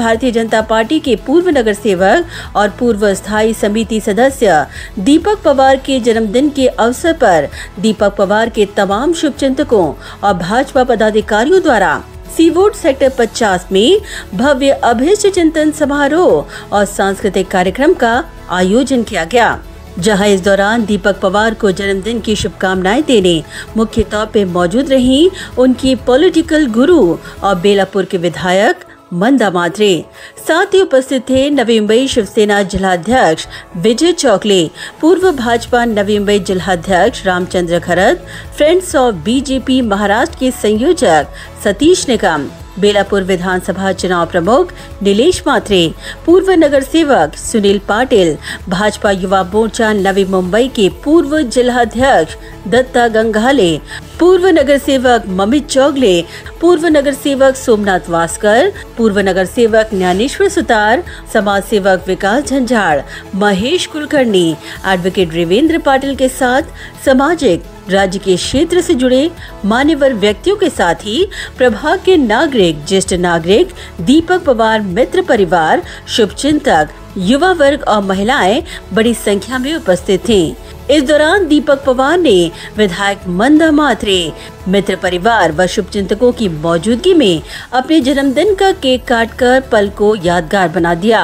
Bharatiya Janata party के पूर्व नगर सेवक और पूर्व स्थायी समिति सदस्य दीपक पवार के जन्मदिन के अवसर पर दीपक पवार के तमाम शुभचिंतकों और भाजपा पदाधिकारियों द्वारा सीवोड सेक्टर 50 में भव्य अभिष्ट चिंतन समारोह और सांस्कृतिक कार्यक्रम का आयोजन किया गया, जहां इस दौरान दीपक पवार को जन्मदिन की शुभकामनाएं देने मुख्य तौर पे मौजूद रहीं उनकी पॉलिटिकल गुरु और बेलापुर के विधायक मंदा मात्रे। साथ ही उपस्थित थे नवी मुंबई शिवसेना जिलाध्यक्ष विजय चौकले, पूर्व भाजपा नवी मुंबई जिलाध्यक्ष Ramchandra Kharat, friends of BJP Maharashtra के संयोजक सतीश निकम, बेलापुर विधानसभा चुनाव प्रमुख नीलेश मात्रे, पूर्व नगर सेवक सुनील पाटिल, भाजपा युवा मोर्चा नवी मुंबई के पूर्व जिलाध्यक्ष दत्ता गंगाले, पूर्व नगर सेवक ममित चौगले, पूर्व नगर सेवक सोमनाथ वास्कर, पूर्व नगर सेवक ज्ञानेश्वर सुतार, समाज सेवक विकास झंझाड़, महेश कुलकर्णी, एडवोकेट रेवेंद्र पाटिल के साथ सामाजिक राज्य के क्षेत्र से जुड़े मान्यवर व्यक्तियों के साथ ही प्रभाग के नागरिक, ज्येष्ठ नागरिक, दीपक पवार मित्र परिवार, शुभचिंतक, युवा वर्ग और महिलाएं बड़ी संख्या में उपस्थित थीं। इस दौरान दीपक पवार ने विधायक मंदा मात्रे, मित्र परिवार व शुभचिंतकों की मौजूदगी में अपने जन्मदिन का केक काटकर पल को यादगार बना दिया।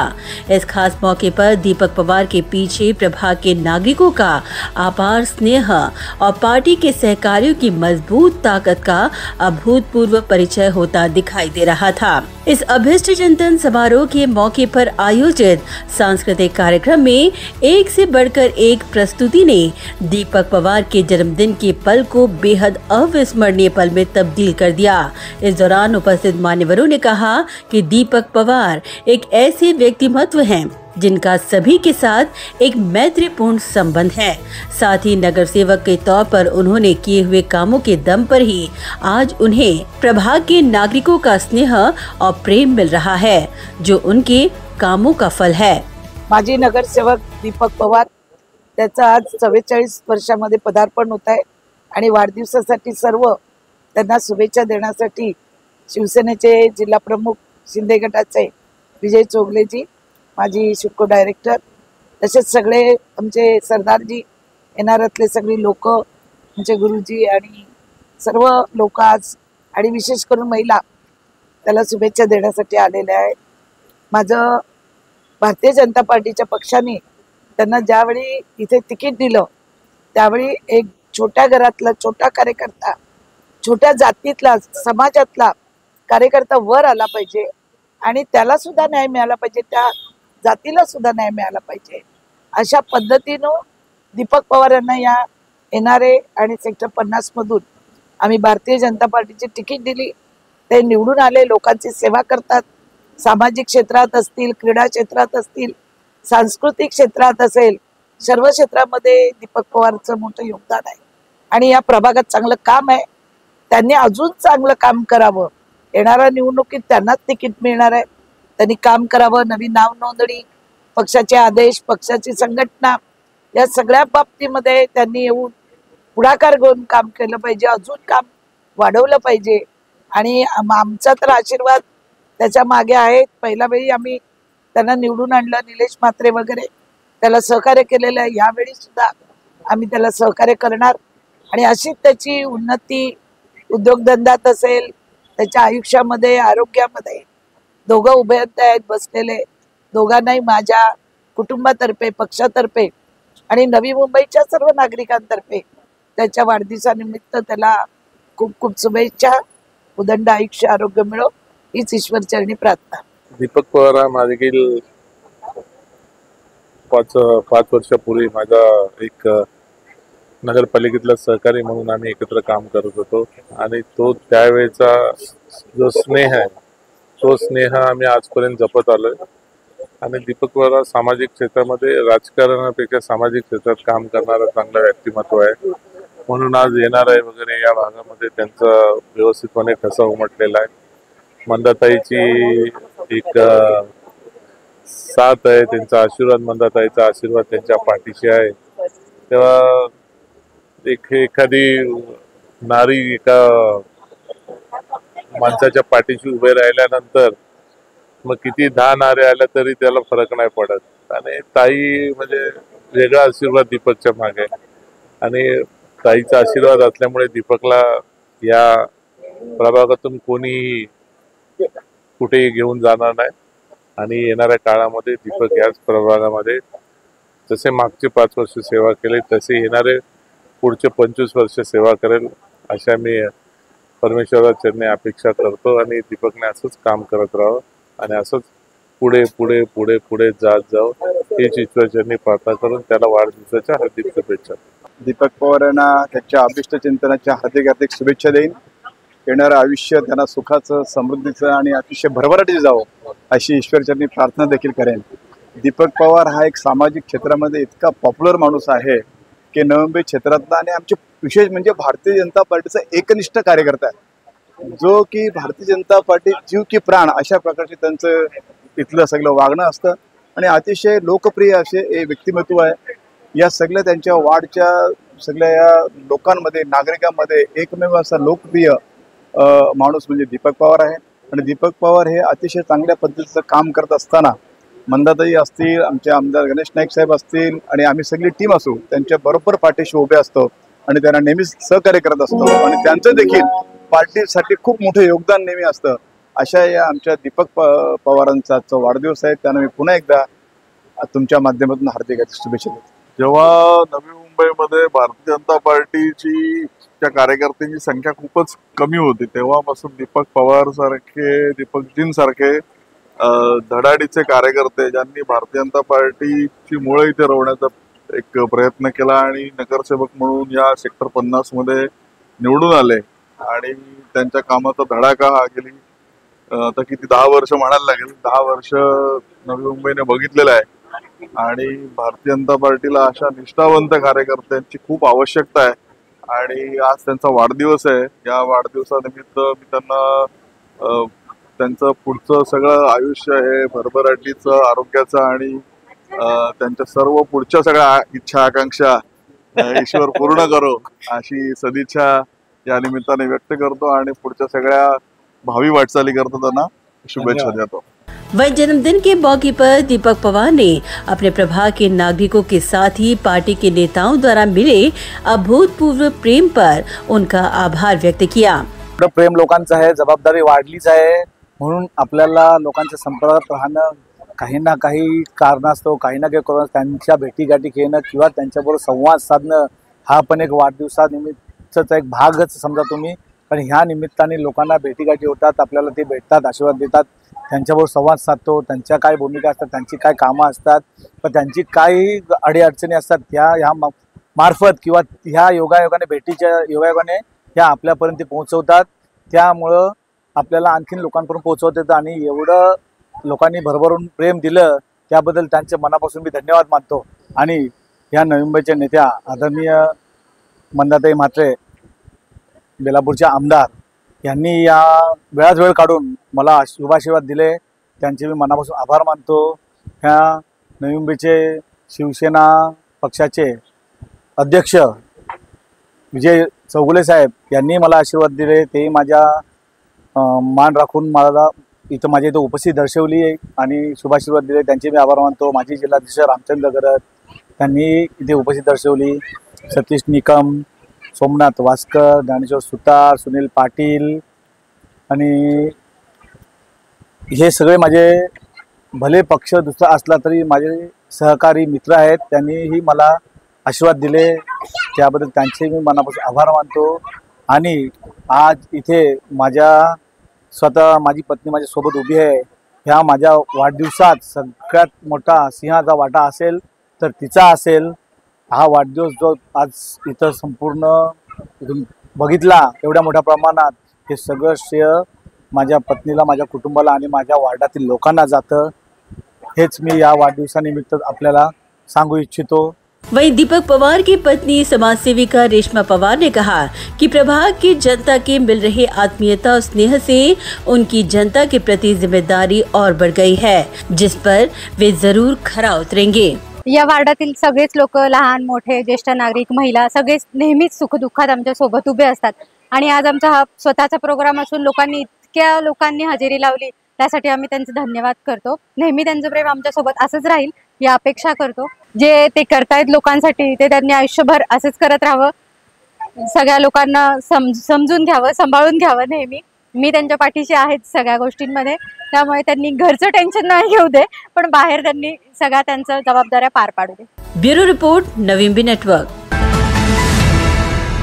इस खास मौके पर दीपक पवार के पीछे प्रभाग के नागरिकों का अपार स्नेह और पार्टी के सहकारियों की मजबूत ताकत का अभूतपूर्व परिचय होता दिखाई दे रहा था। इस अभिष्ट चिंतन समारोह के मौके पर आयोजित सांस्कृतिक कार्यक्रम में एक से बढ़कर एक प्रस्तुति ने दीपक पवार के जन्मदिन के पल को बेहद अविस्मरणीय पल में तब्दील कर दिया। इस दौरान उपस्थित मान्यवरों ने कहा कि दीपक पवार एक ऐसे व्यक्तिमत्व हैं जिनका सभी के साथ एक मैत्रीपूर्ण संबंध है। साथ ही नगर सेवक के तौर पर उन्होंने किए हुए कामों के दम पर ही आज उन्हें प्रभाग के नागरिकों का स्नेह और प्रेम मिल रहा है, जो उनके कामों का फल है। माजी नगरसेवक दीपक पवार त्याचा आज 44 वर्षामध्ये पदार्पण होत आहे आणि वाढदिवसासाठी सर्व त्यांना शुभेच्छा देण्यासाठी शिवसेनेचे जिल्हा प्रमुख शिंदे गटाचे विजय चौगलेजी, माजी शिडको डायरेक्टर, तसेच सगळे आमचे सरदारजी, एनआरआतले सगळे लोक, आमचे गुरुजी आणि सर्व लोक आज आणि विशेष करून महिला त्याला शुभेच्छा देण्यासाठी आलेले आहेत। माझं भारतीय जनता पार्टीच्या पक्षाने त्यांना ज्यावेळी इथे तिकीट दिलं त्यावेळी एक छोट्या घरातला छोटा कार्यकर्ता, छोट्या जातीतला, समाजातला कार्यकर्ता वर आला पाहिजे आणि त्याला सुद्धा न्याय मिळाला पाहिजे, त्या जातीला सुद्धा न्याय मिळाला पाहिजे, अशा पद्धतीनं दीपक पवार यांना या एनआरए आणि सेक्टर 50 मधून आम्ही भारतीय जनता पार्टीची तिकीट दिली। ते निवडून आले, लोकांची सेवा करतात, सामाजिक क्षेत्रात असतील, क्रीडा क्षेत्रात असतील, सांस्कृतिक क्षेत्रात असेल, सर्व क्षेत्रामध्ये दीपक पवारचं मोठं योगदान आहे आणि या प्रभागात चांगलं काम आहे। त्यांनी अजून चांगलं काम करावं, येणाऱ्या निवडणुकीत त्यांनाच तिकीट मिळणार आहे, त्यांनी काम करावं, नवीन नाव नोंदणी, पक्षाचे आदेश, पक्षाची संघटना या सगळ्या बाबतीमध्ये त्यांनी येऊन पुढाकार घेऊन काम केलं पाहिजे, अजून काम वाढवलं पाहिजे आणि आमचा तर आशीर्वाद त्याच्या मागे आहे। पहिल्या वेळी आम्ही त्यांना निवडून आणलं, नीलेश मात्रे वगैरे त्याला सहकार्य केलेलं आहे, यावेळी सुद्धा आम्ही त्याला सहकार्य करणार आणि अशीच त्याची उन्नती उद्योगधंद्यात असेल, त्याच्या आयुष्यामध्ये, आरोग्यामध्ये। दोघं उभयंत आहेत बसलेले, दोघांनाही माझ्या कुटुंबातर्फे, पक्षातर्फे आणि नवी मुंबईच्या सर्व नागरिकांतर्फे त्याच्या वाढदिवसानिमित्त त्याला खूप खूप शुभेच्छा, उदंड आयुष्य, आरोग्य मिळो हीच ईश्वरचरणी प्रार्थना। दीपक पवार मागील 5 वर्षापूर्वी माझा एक नगरपालिकेतला सहकारी म्हणून आम्ही एकत्र काम करत होतो आणि तो त्यावेळेचा जो स्नेह आहे तो स्नेह आम्ही आजपर्यंत जपत आलोय आणि दीपक पवार सामाजिक क्षेत्रामध्ये राजकारणापेक्षा सामाजिक क्षेत्रात काम करणारा चांगला व्यक्तिमत्व आहे, म्हणून आज येणार आहे वगैरे या भागामध्ये त्यांचा व्यवस्थितपणे ठसा उमटलेला आहे। मंदाताईची एक साथ आहे, त्यांचा आशीर्वाद, मंदाताईचा आशीर्वाद त्यांच्या पाठीशी आहे। तेव्हा एखादी नारी एका माणसाच्या पाठीशी उभे राहिल्यानंतर मग किती 10 नारे आल्या तरी त्याला फरक नाही पडत. आणि ताई म्हणजे वेगळा आशीर्वाद दीपकच्या मागे आहे. आणि ताईचा आशीर्वाद असल्यामुळे दीपकला या प्रभागातून कोणी कुठेही घेऊन जाणार नाही. आणि येणाऱ्या काळामध्ये दीपक याच प्रभागामध्ये जसे मागचे 5 वर्ष सेवा केली तसे येणारे पुढचे 25 वर्ष सेवा करेल अशा मी परमेश्वराचरणी अपेक्षा करतो. आणि दीपकने असंच काम करत राहावं आणि असंच पुढे पुढे पुढे पुढे जात जावं हीच ईश्वरचरणी प्रार्थना करून त्याला वाढदिवसाच्या हार्दिक शुभेच्छा. दीपक पवार यांना त्याच्या अभिष्ट चिंतनाच्या हार्दिक हार्दिक शुभेच्छा देईन. येणारं आयुष्य त्यांना सुखाचं, समृद्धीचं आणि अतिशय भरभराटीचं जावं अशी ईश्वरचरणी प्रार्थना देखील करेन. दीपक पवार हा एक सामाजिक क्षेत्रामध्ये इतका पॉप्युलर माणूस आहे की नवी मुंबई क्षेत्रातला आणि आमचे विशेष म्हणजे भारतीय जनता पार्टीचा एकनिष्ठ कार्यकर्ता आहे, जो की भारतीय जनता पार्टी जीव की प्राण अशा प्रकारचे त्यांचं इथलं सगळं वागणं असतं. आणि अतिशय लोकप्रिय असे व्यक्तिमत्व आहे. या सगळ्या त्यांच्या वार्डच्या सगळ्या या लोकांमध्ये, नागरिकांमध्ये एकमेव असा लोकप्रिय माणूस म्हणजे दीपक पवार आहे. आणि दीपक पवार हे अतिशय चांगल्या पद्धतीचं काम करत असताना मंदाताई असतील, आमचे आमदार गणेश नाईक साहेब असतील आणि आम्ही सगळी टीम असू त्यांच्या बरोबर पाठीशी उभे असतो आणि त्यांना नेहमीच सहकार्य करत असतो. आणि त्यांचं देखील पार्टीसाठी खूप मोठं योगदान नेहमी असतं. अशा या आमच्या दीपक पवारांचा जो वाढदिवस आहे त्यांना मी पुन्हा एकदा तुमच्या माध्यमातून हार्दिक शुभेच्छा देतो. जेव्हा नवी मुंबईमध्ये भारतीय जनता पार्टीची त्या कार्यकर्त्यांची संख्या खूपच कमी होती तेव्हापासून दीपक पवार सारखे, दीपकजींसारखे धडाडीचे कार्यकर्ते ज्यांनी भारतीय जनता पार्टीची मुळे इथे रोवण्याचा एक प्रयत्न केला आणि नगरसेवक म्हणून या सेक्टर 50 मध्ये निवडून आले. आणि त्यांच्या कामाचा धडाका हा गेली आता किती 10 वर्ष म्हणायला लागेल, 10 वर्ष नवी मुंबईने बघितलेलं आहे. आणि भारतीय जनता पार्टीला अशा निष्ठावंत कार्यकर्त्यांची खूप आवश्यकता आहे. आणि आज त्यांचा वाढदिवस आहे. या वाढदिवसानिमित्त मी त्यांना त्यांचं पुढचं सगळं आयुष्य हे भरभराटीचं, आरोग्याचं आणि त्यांच्या सर्व पुढच्या सगळ्या इच्छा आकांक्षा ईश्वर पूर्ण करो अशी सदिच्छा या निमित्ताने व्यक्त करतो आणि पुढच्या सगळ्या भावी वाटचाली करतो त्यांना शुभेच्छा देतो. वहीं जन्मदिन के मौके पर दीपक पवार ने अपने प्रभाग के नागरिकों के साथ ही पार्टी के नेताओं द्वारा मिले अभूतपूर्व प्रेम पर उनका आभार व्यक्त किया. प्रेम लोकांचं आहे, जबाबदारी वाढलीच आहे, म्हणून आपल्याला लोकांच्या संपर्कात राहणं, काही ना काही कारणास्तव काही ना काही करून त्यांच्या भेटीगाठी घेणं किंवा त्यांच्याबरोबर संवाद साधणं हा पण एक वाढदिवसानिमित्तचा एक भागच समजा तुम्ही. पण ह्या निमित्ताने लोकांना भेटीगाठी होतात, आपल्याला ते भेटतात, आशीर्वाद देतात, त्यांच्याबरोबर संवाद साधतो, त्यांच्या काय भूमिका असतात, त्यांची काय कामं असतात, पण त्यांची काही अडीअडचणी असतात ह्या मार्फत किंवा ह्या योगायोगाने भेटीच्या योगायोगाने ह्या आपल्यापर्यंत पोहोचवतात. त्यामुळं आपल्याला आणखीन लोकांपर्यंत पोहोचवत येतं. आणि एवढं लोकांनी भरभरून प्रेम दिलं त्याबद्दल त्यांचे मनापासून मी धन्यवाद मानतो. आणि ह्या नवी मुंबईच्या नेत्या आदरणीय मंदाताई म्हात्रे, बेलापूरच्या आमदार यांनी या वेळात वेळ काढून मला शुभाशीर्वाद दिले, त्यांचे मी मनापासून आभार मानतो. ह्या नवी मुंबईचे शिवसेना पक्षाचे अध्यक्ष विजय चौगुले साहेब यांनी मला आशीर्वाद दिले, तेही माझ्या मान राखून मला इथं माझ्या इथं उपस्थित दर्शवली आणि शुभाशीर्वाद दिले, त्यांचे मी आभार मानतो. माजी जिल्हाध्यक्ष रामचंद्र गरत त्यांनी इथे उपस्थित दर्शवली, सतीश निकम, सोमनाथ वास्कर, ज्ञानेश्वर सुतार, सुनील पाटील आणि हे सगळे माझे भले पक्ष दुसरा असला तरी माझे सहकारी मित्र आहेत. त्यांनीही मला आशीर्वाद दिले, त्याबद्दल त्यांचे मी मनापासून आभार मानतो. आणि आज इथे स्वतः माझी पत्नी माझ्यासोबत उभी आहे. ह्या माझ्या वाढदिवसात सगळ्यात मोठा सिंहाचा वाटा असेल तर तिचा असेल. हा वाढदिवस जो आज इथं संपूर्ण बघितला एवढ्या मोठ्या प्रमाणात, हे सगळं श्रेय माझ्या पत्नीला, माझ्या कुटुंबाला आणि माझ्या वार्डातील लोकांना जातं. हेच मी या वाढदिवसानिमित्त आपल्याला सांगू इच्छितो. वहीं दीपक पवार की पत्नी समाज सेविका रेशमा पवार ने कहा कि प्रभाग की जनता के मिल रहे आत्मीयता और स्नेह से उनकी जनता के प्रति जिम्मेदारी और बढ़ गई है, जिस पर वे जरूर खरा उतरेंगे. या वार्डातील सगळेच लोक, लहान मोठे, ज्येष्ठ नागरिक, महिला, सगळेच नेहमीच सुखदुःखात आमच्या सोबत उभे असतात. आणि आज आमचा हा स्वतःचा प्रोग्राम असून इतक्या लोकांनी हजेरी लावली त्यासाठी आम्ही त्यांचे धन्यवाद करतो. नेहमी त्यांचं प्रेम आमच्यासोबत असंच राहील या अपेक्षा करतो. जे ते करतायत लोकांसाठी ते त्यांनी आयुष्यभर असंच करत राहावं. सगळ्या लोकांना समजून घ्यावं, सांभाळून घ्यावं. नेहमी मी त्यांच्या पाठीशी आहेत सगळ्या गोष्टींमध्ये. त्यामुळे त्यांनी घरचं टेन्शन नाही घेऊ दे, पण बाहेर त्यांनी सगळ्या त्यांच्या जबाबदाऱ्या पार पाडू दे. Bureau report, Navi Mumbai network.